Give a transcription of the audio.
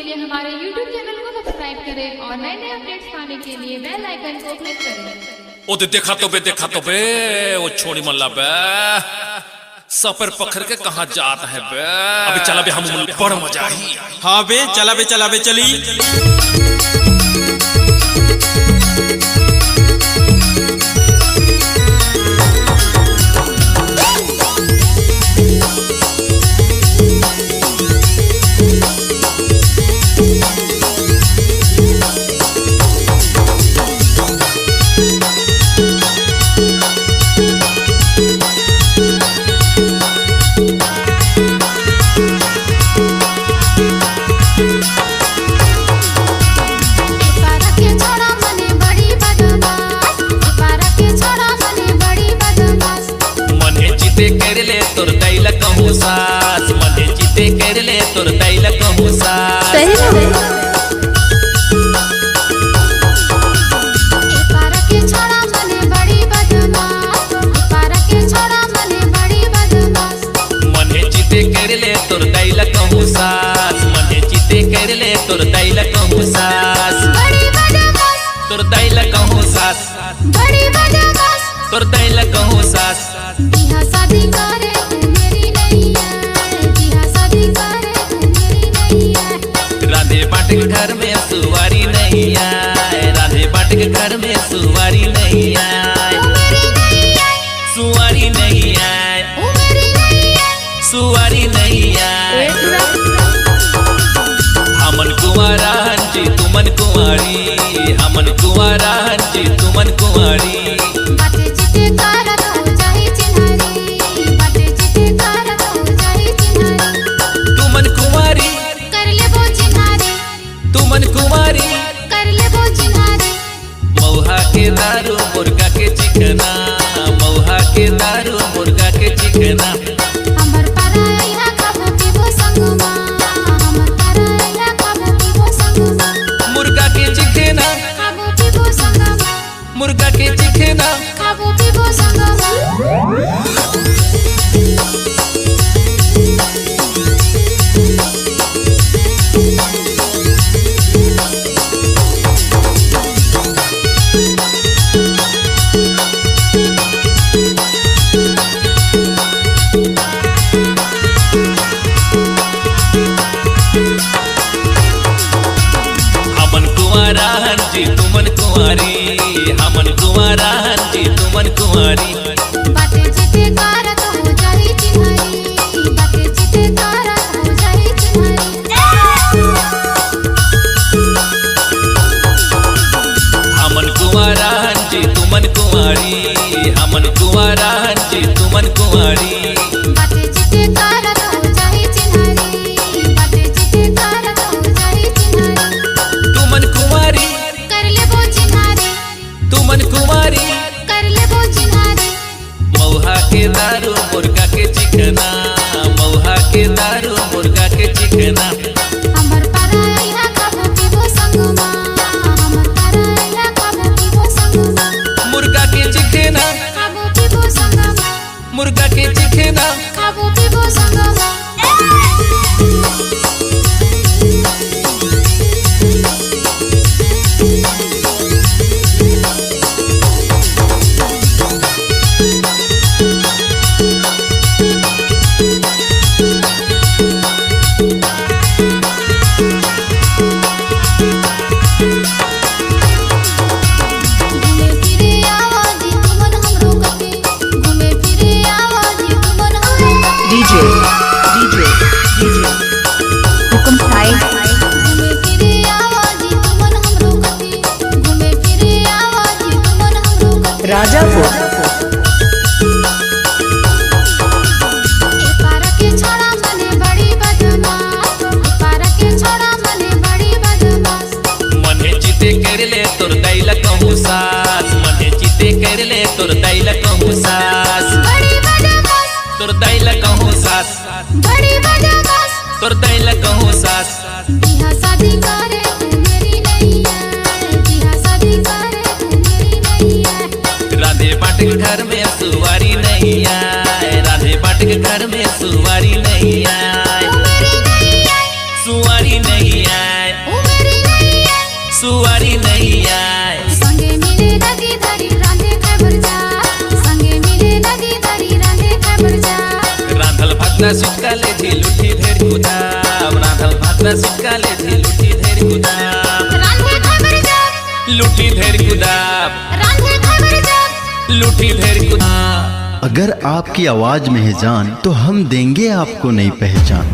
के लिए हमारे YouTube चैनल को सब्सक्राइब करें और नए नए अपडेट्स पाने के लिए बेल आइकन को क्लिक करें। ओ देखा तो बे वो छोड़ी मल्ला बे सफर पखर के कहाँ जाता है बे। अभी चला बे हम बड़ मजा ही। हाँ बे चला बे चली। करले तोर दैल कहूँ सास मने जीते करले तोर दैल कहूँ सास। सही है। पारा के छोड़ा मने बड़ी बदमाश, पारा के छोड़ा मने बड़ी बदमाश। मने जीते करले तोर दैल कहूँ सास मने जीते करले तोर दैल कहूँ सास। बड़ी बदमाश तोर दैल कहूँ सास, बड़ी बदमाश तोर दैल कहूँ सास। बिहा शादी करे तू मेरी नहीं है, बिहा शादी करे तू मेरी नहीं है। राधे बाट के घर में सुवारी नहीं आए, राधे बाट के घर में सुवारी नहीं आए, सुवारी नहीं आए, सुवारी नहीं आए। हमन कुंवारा हंची तुमन कुंवारी, हमन कुंवारा हंची तुमन कुंवारी। बाटे चिते तारा तो जाही चिन्हारी, बाटे चिते तारा तो जाही चिन्हारी। तुमन कुंवारी कर ले वो चिन्हारी, तुमन कुंवारी। कर ले वो चिन्हारी। मौहा के दारू मुर्गा के चिकना, मौहा के दारू मुर्गा के चिकना। हमर पारा इहा खाबो पीबो संगमा, हमर पारा इहा खाबो पीबो संगमा। मुर्गा के चिकना, खाबो पीबो संगमा, मुर्गा के चिकना। खाबो पीबो संगमा। हमन कुंवारा हंची तुमन कुंवारी, हमन कुंवारा हंची तुमन कुंवारी। बाटे चिते तारा तो जाही चिन्हारी, बाटे चिते तारा तो जाही चिन्हारी। हमन कुंवारा हंची तुमन कुंवारी, हमन कुंवारा हंची तुमन कुंवारी। बाटे चिते तारा तो जाही चिन्हारी, बाटे चिते तारा तो जाही चिन्हारी। तुमन कुंवारी कर ले वो चिन्हारी, तुमन कुंवारी। कर ले वो चिन्हारी। मौहा के दारू मुर्गा के चिकना, मौहा के दारू मुर्गा के चिकना। हमर पारा इहा खाबो पीबो संगमा, हमर पारा इहा खाबो पीबो संगमा। मुर्गा के चिकना, खाबो पीबो संगमा, मुर्गा के चिकना। खाबो पीबो संगमा। घूमे फिरे आवाजी तुमन हमरो कते, घूमे फिरे आवाजी तुमन हमरो कते। DJ हुकुम साइड। घूमे फिरे आवाजी तुमन हमरो कते, घूमे फिरे आवाजी तुमन हमरो कते। राजापुर पारा के छोड़ा मने बड़ी बदमाश, पारा के छोड़ा मने बड़ी बदमाश। मने जीते करले तोर दैल कहूँ सास, मने जीते करले तोर दैल कहूँ सास। बड़ी बदमाश तोर दैल कहूँ सास, बड़ी बदमाश। तोर दैल कहूँ सास। बिहा शादी करे तू मेरी नहीं है, बिहा शादी करे तू मेरी नहीं है। राधे बाट के घर में सुवारी नहीं आए, राधे बाट के घर में सुवारी नहीं आए, सुवारी नहीं आए। सिटकाले झिलुटी धेर कुदाब रांधल भात सिटकाले झिलुटी धेर कुदाब रांधे खबर जब लुटी धेर कुदाब रांधे खबर जब लुटी धेर कुदाब। अगर आपकी आवाज में है जान तो हम देंगे आपको नई पहचान।